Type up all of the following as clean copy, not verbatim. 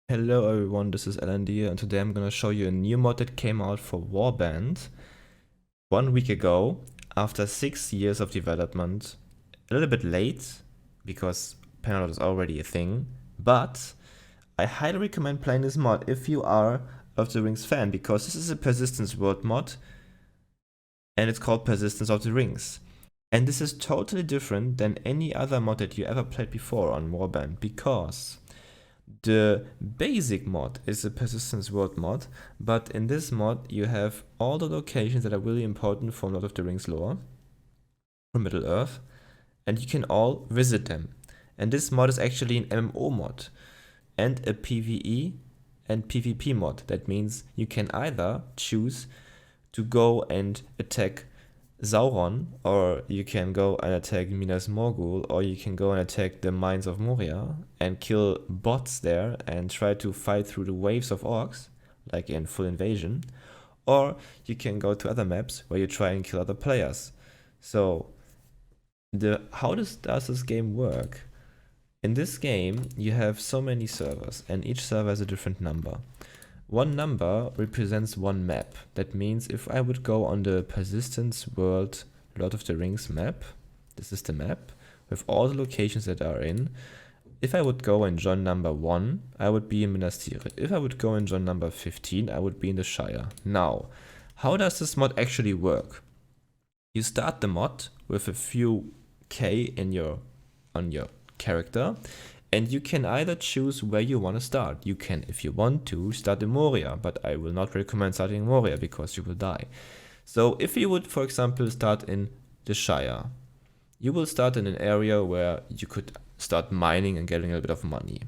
Hello everyone, this is LND and today I'm gonna show you a new mod that came out for Warband 1 week ago after 6 years of development. A little bit late because Panelot is already a thing, but I highly recommend playing this mod if you are of the Rings fan because this is a Persistence World mod and it's called Persistence of the Rings. And this is totally different than any other mod that you ever played before on Warband because the basic mod is a Persistence World mod, but in this mod you have all the locations that are really important for Lord of the Rings lore, from Middle Earth, and you can all visit them. And this mod is actually an MMO mod and a PvE and PvP mod. That means you can either choose to go and attack Sauron, or you can go and attack Minas Morgul, or you can go and attack the Mines of Moria and kill bots there and try to fight through the waves of orcs, like in Full Invasion, or you can go to other maps where you try and kill other players. So, how does this game work? In this game, you have so many servers, and each server has a different number. One number represents one map. That means if I would go on the Persistence World Lord of the Rings map, this is the map, with all the locations that are in. If I would go and join number 1, I would be in Minas Tirith. If I would go and join number 15, I would be in the Shire. Now, how does this mod actually work? You start the mod with a few K on your character, and you can either choose where you want to start. You can, if you want to, start in Moria, but I will not recommend starting in Moria because you will die. So if you would, for example, start in the Shire, you will start in an area where you could start mining and getting a bit of money.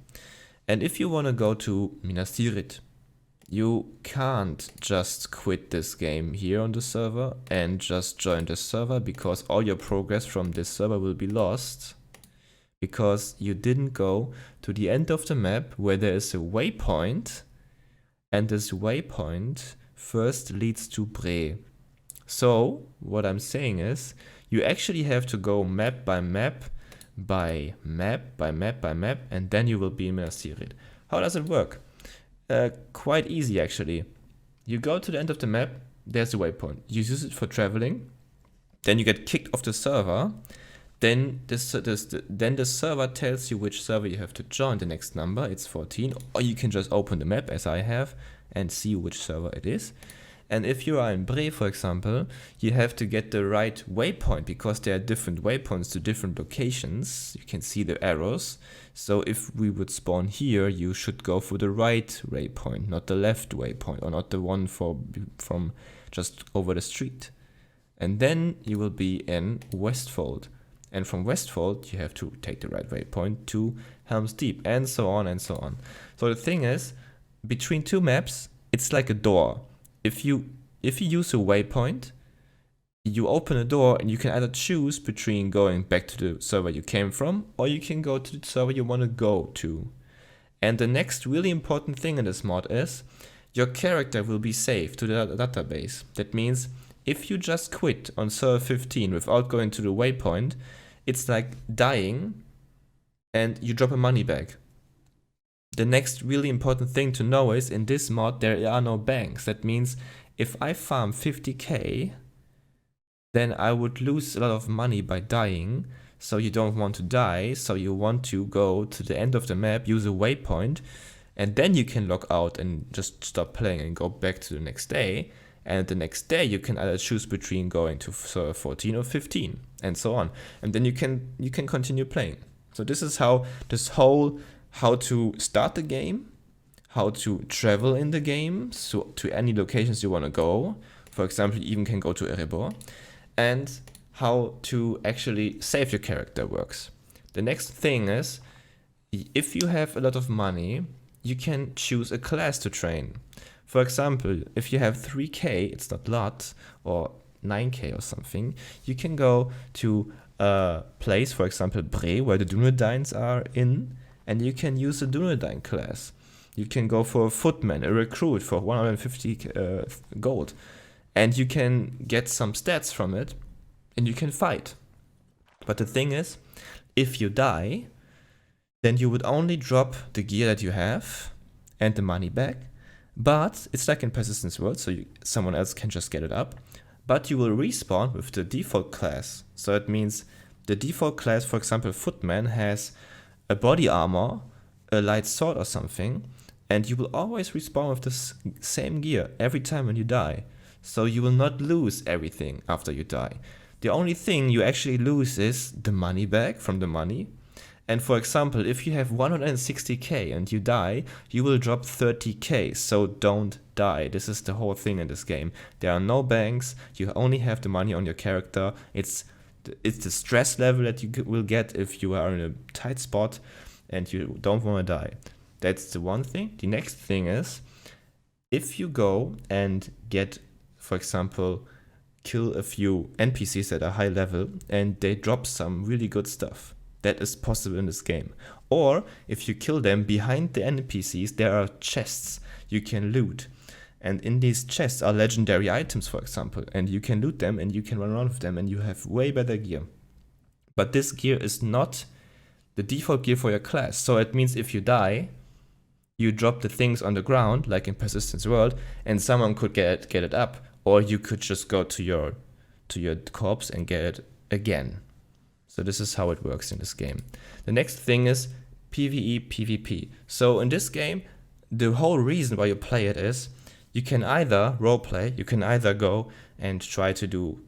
And if you want to go to Minas Tirith, you can't just quit this game here on the server and just join the server because all your progress from this server will be lost, because you didn't go to the end of the map where there is a waypoint, and this waypoint first leads to Bre. So what I'm saying is you actually have to go map by map by map by map by map, and then you will be in Minas Tirith. How does it work? Quite easy actually. You go to the end of the map, there's a waypoint. You use it for traveling, then you get kicked off the server. Then the server tells you which server you have to join, the next number, it's 14, or you can just open the map as I have and see which server it is. And if you are in Bre, for example, you have to get the right waypoint because there are different waypoints to different locations. You can see the arrows. So if we would spawn here, you should go for the right waypoint, not the left waypoint, or not the one from just over the street. And then you will be in Westfold. And from Westfold, you have to take the right waypoint to Helm's Deep, and so on and so on. So the thing is, between two maps, it's like a door. If you use a waypoint, you open a door and you can either choose between going back to the server you came from, or you can go to the server you want to go to. And the next really important thing in this mod is, your character will be saved to the database. That means if you just quit on server 15 without going to the waypoint, it's like dying and you drop a money bag. The next really important thing to know is, in this mod there are no banks. That means if I farm 50k, then I would lose a lot of money by dying. So you don't want to die, so you want to go to the end of the map, use a waypoint, and then you can log out and just stop playing and go back to the next day. And the next day you can either choose between going to server 14 or 15 and so on. And then you can continue playing. So this is how to start the game, how to travel in the game, so to any locations you want to go. For example, you even can go to Erebor, and how to actually save your character works. The next thing is, if you have a lot of money, you can choose a class to train. For example, if you have 3k, it's not a lot, or 9k or something, you can go to a place, for example, Bre, where the Dunedains are in, and you can use the Dunedain class. You can go for a footman, a recruit for 150 gold, and you can get some stats from it, and you can fight. But the thing is, if you die, then you would only drop the gear that you have, and the money back. But it's like in Persistence World, so someone else can just get it up. But you will respawn with the default class. So it means the default class, for example, Footman, has a body armor, a light sword or something, and you will always respawn with the same gear every time when you die. So you will not lose everything after you die. The only thing you actually lose is the money back from the money. And for example, if you have 160k and you die, you will drop 30k, so don't die. This is the whole thing in this game. There are no banks, you only have the money on your character. It's the stress level that you will get if you are in a tight spot and you don't want to die. That's the one thing. The next thing is, if you go and get, for example, kill a few NPCs that are high level and they drop some really good stuff. That is possible in this game. Or if you kill them behind the NPCs, there are chests you can loot. And in these chests are legendary items, for example. And you can loot them and you can run around with them and you have way better gear. But this gear is not the default gear for your class. So it means if you die, you drop the things on the ground, like in Persistence World, and someone could get it up. Or you could just go to your corpse and get it again. So this is how it works in this game. The next thing is PvE, PvP. So in this game, the whole reason why you play it is you can either roleplay, you can either go and try to do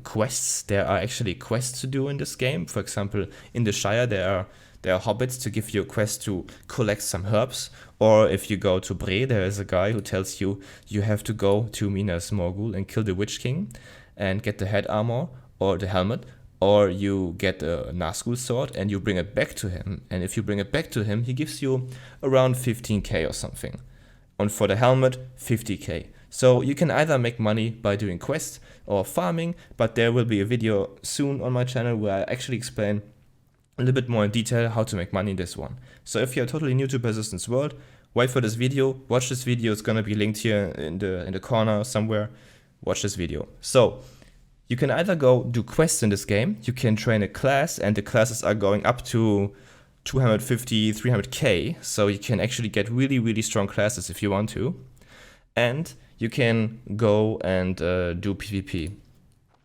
quests. There are actually quests to do in this game. For example, in the Shire, there are hobbits to give you a quest to collect some herbs. Or if you go to Bre, there is a guy who tells you you have to go to Minas Morgul and kill the Witch King and get the head armor or the helmet. Or you get a Nazgul sword and you bring it back to him. And if you bring it back to him, he gives you around 15k or something. And for the helmet, 50k. So you can either make money by doing quests or farming, but there will be a video soon on my channel where I actually explain a little bit more in detail how to make money in this one. So if you're totally new to Persistence World, wait for this video, watch this video, it's gonna be linked here in the corner somewhere. Watch this video. So you can either go do quests in this game, you can train a class, and the classes are going up to 250, 300k, so you can actually get really, really strong classes if you want to. And you can go and do PvP.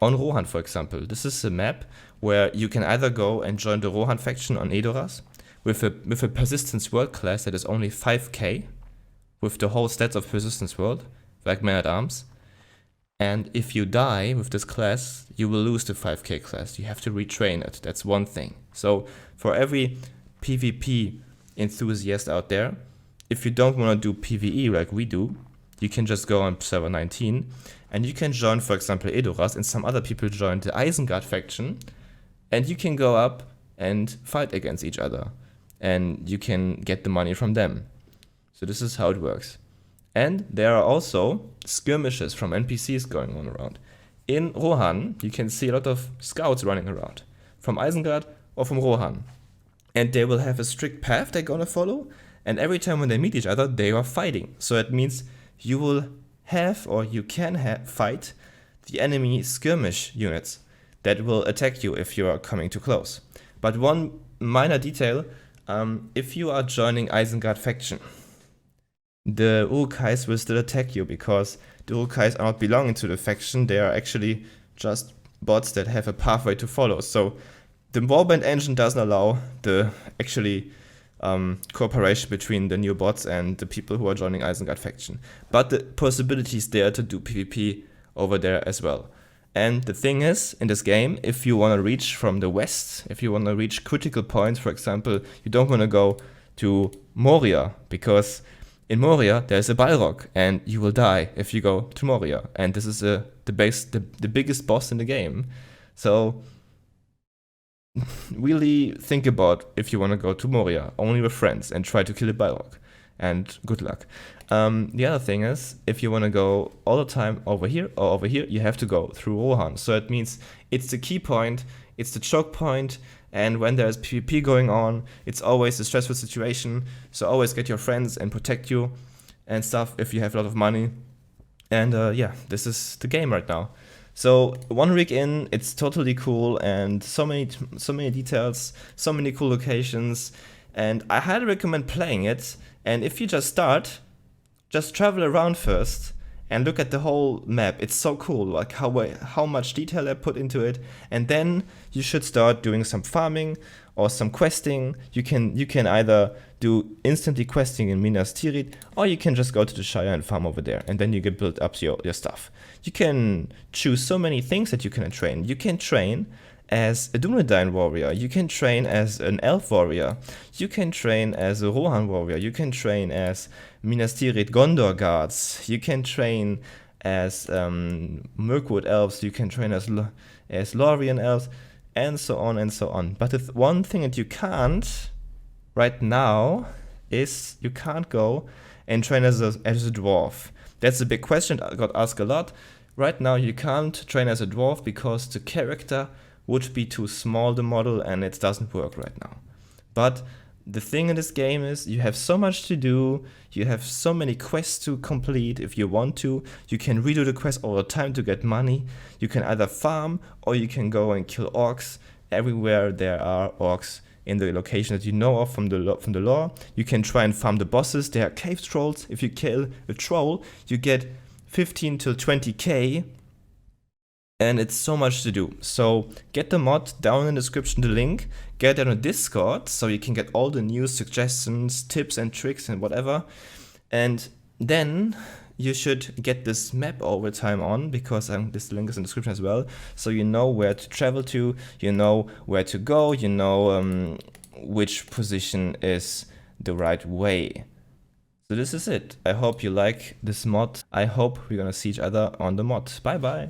On Rohan, for example, this is a map where you can either go and join the Rohan faction on Edoras with a Persistence World class that is only 5k, with the whole stats of Persistence World, like Man-at-Arms. And if you die with this class, you will lose the 5k class. You have to retrain it. That's one thing. So for every PvP enthusiast out there, if you don't want to do PvE like we do, you can just go on server 19 and you can join, for example, Edoras, and some other people join the Isengard faction, and you can go up and fight against each other and you can get the money from them. So this is how it works. And there are also skirmishes from NPCs going on around. In Rohan, you can see a lot of scouts running around, from Isengard or from Rohan. And they will have a strict path they're gonna follow, and every time when they meet each other, they are fighting. So it means you will have, or you can fight the enemy skirmish units that will attack you if you are coming too close. But one minor detail, if you are joining Isengard faction, the Urukais will still attack you because the Urukais are not belonging to the faction. They are actually just bots that have a pathway to follow. So the Warband engine doesn't allow the cooperation between the new bots and the people who are joining Isengard faction. But the possibility is there to do PvP over there as well. And the thing is, in this game, if you want to reach from the west, if you want to reach critical points, for example, you don't want to go to Moria, because in Moria there's a Balrog, and you will die if you go to Moria. And this is the biggest boss in the game. So really think about if you want to go to Moria, only with friends, and try to kill a Balrog. And good luck. The other thing is, if you want to go all the time over here or over here, you have to go through Rohan. So it means it's the key point, it's the choke point, and when there's PvP going on, it's always a stressful situation. So always get your friends and protect you and stuff if you have a lot of money. And yeah, this is the game right now. So 1 week in, it's totally cool, and so many details, so many cool locations, and I highly recommend playing it. And if you just start, just travel around first and look at the whole map. It's so cool, like how much detail I put into it. And then you should start doing some farming or some questing. You can either do instantly questing in Minas Tirith, or you can just go to the Shire and farm over there, and then you can build up your stuff. You can choose so many things that you can train. You can train as a Dunedain warrior, you can train as an elf warrior, you can train as a Rohan warrior, you can train as Minas Tirith Gondor guards, you can train as Mirkwood elves, you can train as Lorien elves, and so on and so on. But the one thing that you can't right now is you can't go and train as a dwarf. That's a big question I got asked a lot. Right now you can't train as a dwarf because the character would be too small, the model, and it doesn't work right now. But the thing in this game is you have so much to do, you have so many quests to complete if you want to. You can redo the quest all the time to get money. You can either farm or you can go and kill orcs. Everywhere there are orcs in the location that you know of from the lore. You can try and farm the bosses. There are cave trolls. If you kill a troll, you get 15 to 20k. And it's so much to do. So get the mod down in the description, the link. Get it on Discord so you can get all the news, suggestions, tips and tricks and whatever. And then you should get this map over time on, because this link is in the description as well. So you know where to travel to, you know where to go, you know which position is the right way. So this is it. I hope you like this mod. I hope we're gonna see each other on the mod. Bye bye.